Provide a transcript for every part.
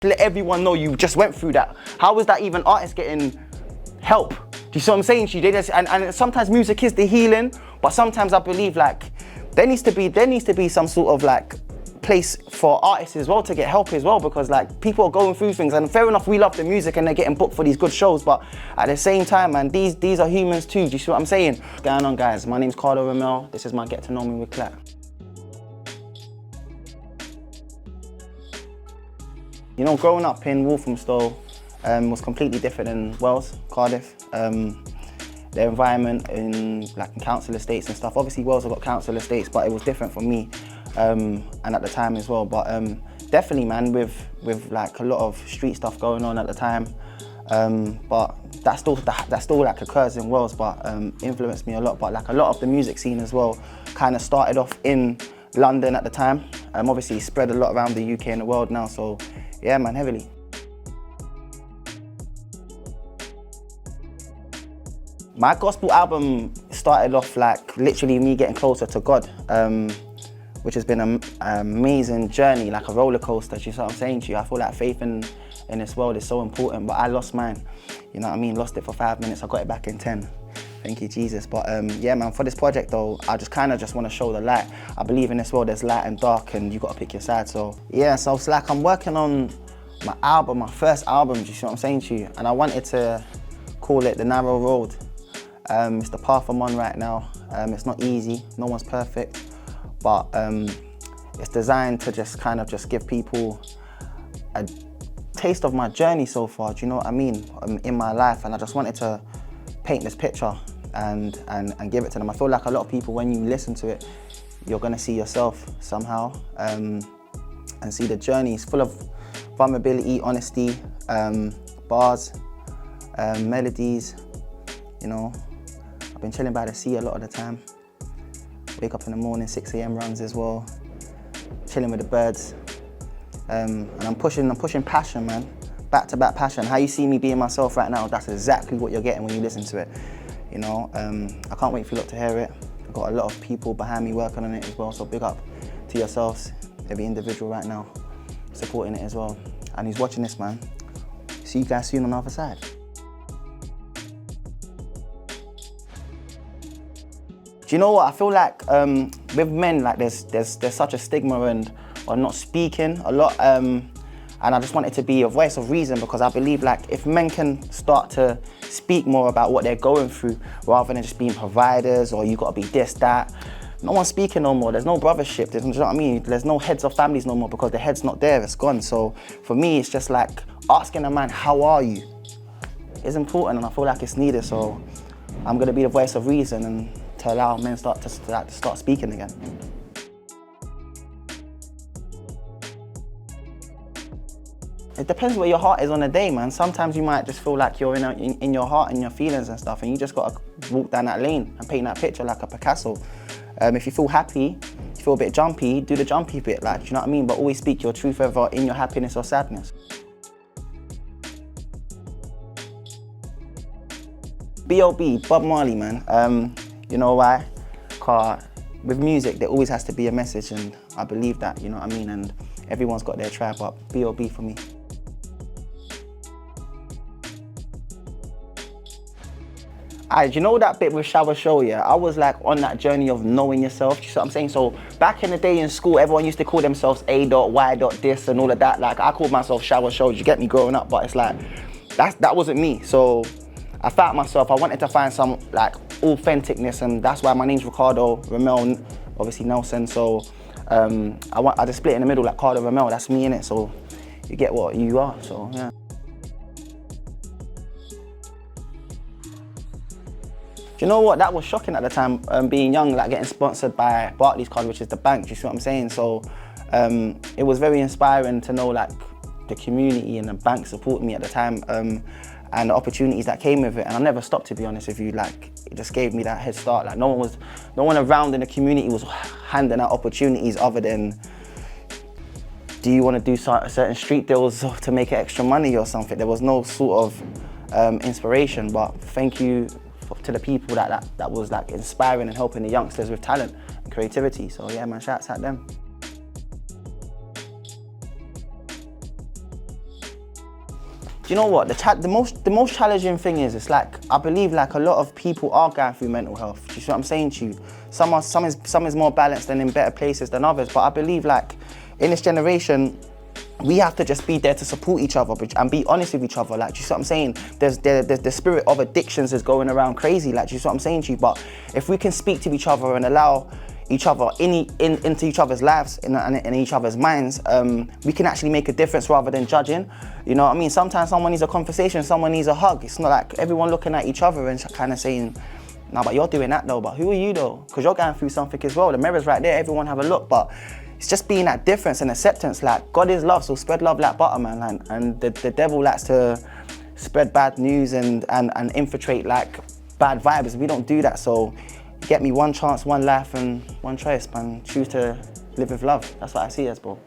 let everyone know you just went through that. How is that even artists getting help? Do you see what I'm saying to you? They just, and sometimes music is the healing, but sometimes I believe like there needs to be some sort of like place for artists as well to get help as well, because like people are going through things, and fair enough, we love the music and they're getting booked for these good shows, but at the same time, man, these are humans too. Do you see what I'm saying? What's going on, guys? My name's Cardo Remel. This is my Get to Know Me with KLAT. You know, growing up in Walthamstow was completely different than Wales, Cardiff. Their environment in council estates and stuff. Obviously Wales have got council estates, but it was different for me and at the time as well. But definitely, man, with like a lot of street stuff going on at the time. But that still like occurs in Wales, but influenced me a lot. But like a lot of the music scene as well kind of started off in London at the time. Obviously spread a lot around the UK and the world now. So yeah, man, heavily. My gospel album started off like literally me getting closer to God, which has been an amazing journey, like a roller coaster. You know what I'm saying to you? I feel like faith in this world is so important, but I lost mine. You know what I mean? Lost it for 5 minutes, I got it back in 10. Thank you, Jesus. But yeah, man, for this project though, I just kind of want to show the light. I believe in this world there's light and dark, and you got to pick your side. So yeah, so it's like I'm working on my album, my first album, do you see what I'm saying to you? And I wanted to call it The Narrow Road. It's the path I'm on right now. It's not easy, no one's perfect, but it's designed to just give people a taste of my journey so far, do you know what I mean, in my life. And I just wanted to paint this picture and give it to them. I feel like a lot of people, when you listen to it, you're gonna see yourself somehow and see the journey. It's full of vulnerability, honesty, bars, melodies, you know. I've been chilling by the sea a lot of the time. Wake up in the morning, 6 a.m. runs as well. Chilling with the birds. And I'm pushing passion, man. Back-to-back passion. How you see me being myself right now, that's exactly what you're getting when you listen to it. You know, I can't wait for you lot to hear it. I've got a lot of people behind me working on it as well, so big up to yourselves, every individual right now, supporting it as well. And who's watching this, man. See you guys soon on the other side. Do you know what? I feel like with men, like there's such a stigma on not speaking a lot, and I just want it to be a voice of reason, because I believe like if men can start to speak more about what they're going through, rather than just being providers or you gotta be this, that. No one's speaking no more. There's no brothership. Do you know what I mean? There's no heads of families no more, because the head's not there. It's gone. So for me, it's just like asking a man, "How are you?" is important, and I feel like it's needed. So I'm gonna be the voice of reason and to allow men to start speaking again. It depends where your heart is on the day, man. Sometimes you might just feel like you're in your heart and your feelings and stuff, and you just gotta walk down that lane and paint that picture like a Picasso. If you feel happy, you feel a bit jumpy, do the jumpy bit, like, do you know what I mean? But always speak your truth, whether in your happiness or sadness. B.O.B., Bob Marley, man. You know why? Because with music, there always has to be a message, and I believe that, you know what I mean? And everyone's got their tribe, but B.O.B. for me. Do you know that bit with Shower Show, yeah? I was like on that journey of knowing yourself, you see what I'm saying? So back in the day in school, everyone used to call themselves A. Y. this and all of that. Like I called myself Shower Show, you get me, growing up, but it's like, that wasn't me. So I found myself, I wanted to find some like authenticness, and that's why my name's Cardo Remel, obviously Nelson. So I just split in the middle like Cardo Remel, that's me in it. So you get what you are, so yeah. Do you know what? That was shocking at the time, being young, like getting sponsored by Barclays Card, which is the bank, you see what I'm saying? So it was very inspiring to know like the community and the bank supported me at the time, and the opportunities that came with it. And I never stopped, to be honest with you. Like, it just gave me that head start. Like no one around in the community was handing out opportunities other than, do you want to do certain street deals to make extra money or something? There was no sort of inspiration, but thank you to the people that was like inspiring and helping the youngsters with talent and creativity. So yeah, man, shouts at them. Do you know what? The most challenging thing is, it's like, I believe like a lot of people are going through mental health. Do you see what I'm saying to you? Some is more balanced and in better places than others, but I believe like in this generation, we have to just be there to support each other and be honest with each other. Like, do you see what I'm saying? There's the spirit of addictions is going around crazy. Like, do you see what I'm saying to you? But if we can speak to each other and allow each other into each other's lives and in each other's minds, we can actually make a difference rather than judging. You know what I mean? Sometimes someone needs a conversation, someone needs a hug. It's not like everyone looking at each other and kind of saying, "No, but you're doing that though, but who are you though?" Because you're going through something as well. The mirror's right there, everyone have a look, but it's just being that difference and acceptance. Like, God is love, so spread love like butter, man. And the devil likes to spread bad news and infiltrate like bad vibes. We don't do that, so get me one chance, one life, and one choice, man. Choose to live with love. That's what I see as, bro.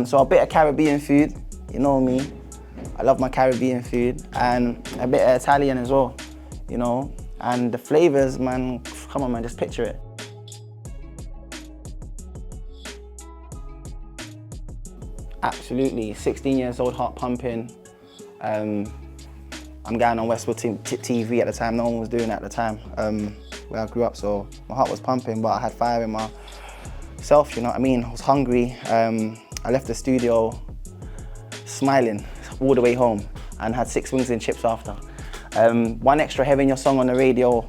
So a bit of Caribbean food, you know me. I love my Caribbean food, and a bit of Italian as well, you know. And the flavors, man, come on, man, just picture it. Absolutely, 16 years old, heart pumping. I'm going on Westwood TV at the time. No one was doing it at the time where I grew up, so my heart was pumping, but I had fire in myself, you know what I mean? I was hungry. I left the studio smiling all the way home and had 6 wings and chips after. One extra hearing your song on the radio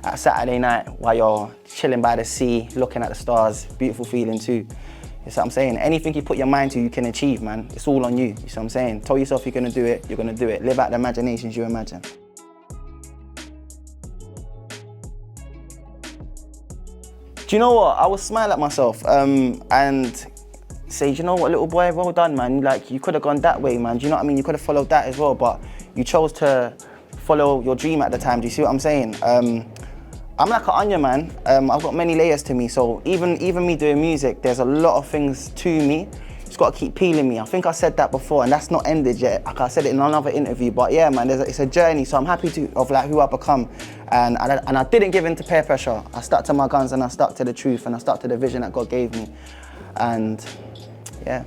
at Saturday night while you're chilling by the sea, looking at the stars, beautiful feeling too. You see what I'm saying? Anything you put your mind to, you can achieve, man. It's all on you, you see what I'm saying? Tell yourself you're gonna do it, you're gonna do it. Live out the imaginations you imagine. Do you know what? I would smile at myself and say, do you know what, little boy, well done, man. Like, you could have gone that way, man. Do you know what I mean? You could have followed that as well, but you chose to follow your dream at the time. Do you see what I'm saying? I'm like an onion, man. I've got many layers to me, so even me doing music, there's a lot of things to me. It's got to keep peeling me. I think I said that before, and that's not ended yet. Like I said it in another interview, but yeah, man, it's a journey. So I'm happy of like who I've become, and I didn't give in to peer pressure. I stuck to my guns, and I stuck to the truth, and I stuck to the vision that God gave me, and yeah.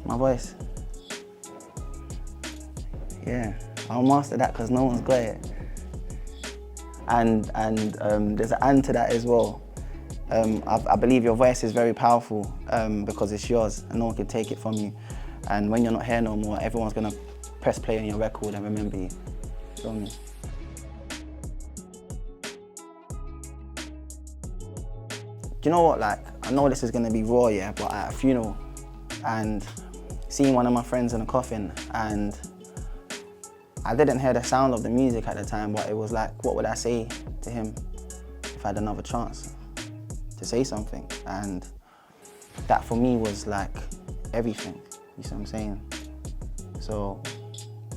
My voice. Yeah, I'll master that because no one's got it. And there's an and to that as well. I believe your voice is very powerful because it's yours and no one can take it from you. And when you're not here no more, everyone's gonna press play on your record and remember you. Feel me? Do you know what, like, I know this is gonna be raw, yeah, but at a funeral and seeing one of my friends in a coffin, and I didn't hear the sound of the music at the time, but it was like, what would I say to him if I had another chance to say something? And that for me was like everything, you see what I'm saying? So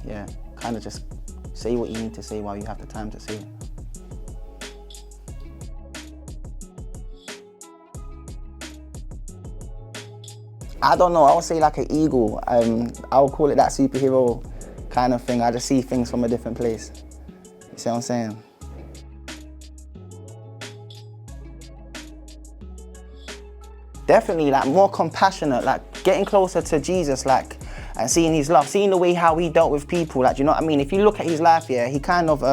yeah, kind of just say what you need to say while you have the time to say it. I don't know, I would say like an eagle. I would call it that superhero kind of thing. I just see things from a different place. You see what I'm saying? Definitely, like, more compassionate, like getting closer to Jesus, like, and seeing his love, seeing the way how he dealt with people, like, you know what I mean? If you look at his life, yeah, he kind of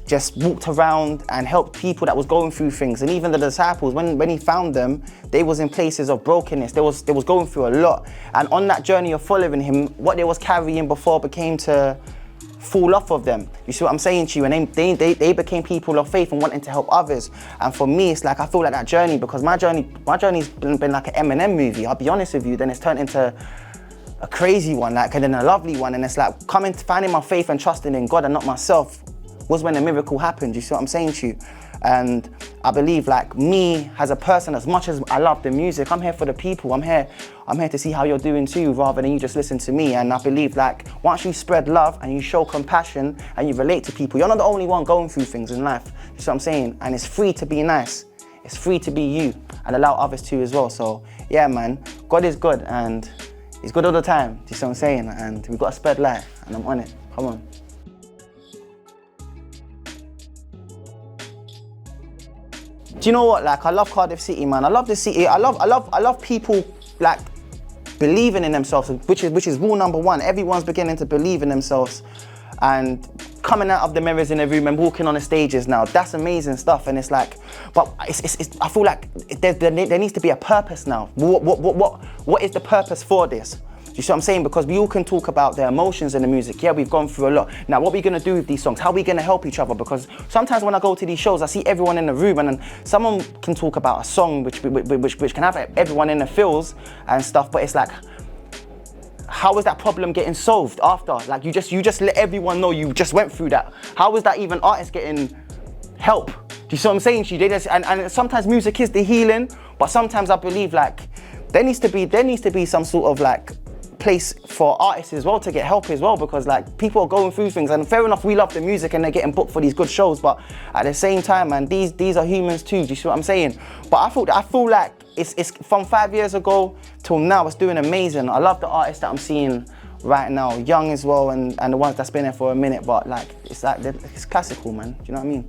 just walked around and helped people that was going through things. And even the disciples, when he found them, they was in places of brokenness. They was going through a lot. And on that journey of following him, what they was carrying before became to fall off of them. You see what I'm saying to you? And they became people of faith and wanting to help others. And for me, it's like, I feel like that journey, because my journey's been like an Eminem movie, I'll be honest with you. Then it's turned into a crazy one, like, and then a lovely one. And it's like finding my faith and trusting in God and not myself was when the miracle happened. You see what I'm saying to you? And I believe, like, me as a person, as much as I love the music, I'm here for the people. I'm here to see how you're doing too, rather than you just listen to me. And I believe, like, once you spread love and you show compassion and you relate to people, you're not the only one going through things in life. You see what I'm saying? And it's free to be nice. It's free to be you and allow others to as well. So yeah, man, God is good and he's good all the time. Do you see what I'm saying? And we've got to spread light, and I'm on it. Come on. Do you know what? Like, I love Cardiff City, man. I love the city. I love people like believing in themselves, which is rule number one. Everyone's beginning to believe in themselves and coming out of the mirrors in the room and walking on the stages now. That's amazing stuff. And it's like, but I feel like there needs to be a purpose now. What is the purpose for this? Do you see what I'm saying? Because we all can talk about the emotions in the music. Yeah, we've gone through a lot. Now, what are we gonna do with these songs? How are we gonna help each other? Because sometimes when I go to these shows, I see everyone in the room, and then someone can talk about a song which can have everyone in the feels and stuff, but it's like, how is that problem getting solved after? Like, you just let everyone know you just went through that. How is that even artists getting help? Do you see what I'm saying to you? And sometimes music is the healing, but sometimes I believe like there needs to be some sort of like place for artists as well to get help as well, because like people are going through things, and fair enough, we love the music and they're getting booked for these good shows, but at the same time, man, these are humans too. Do you see what I'm saying? But I feel like it's from 5 years ago till now, it's doing amazing. I love the artists that I'm seeing right now, young as well, and the ones that's been there for a minute, but like it's classical, man. Do you know what I mean?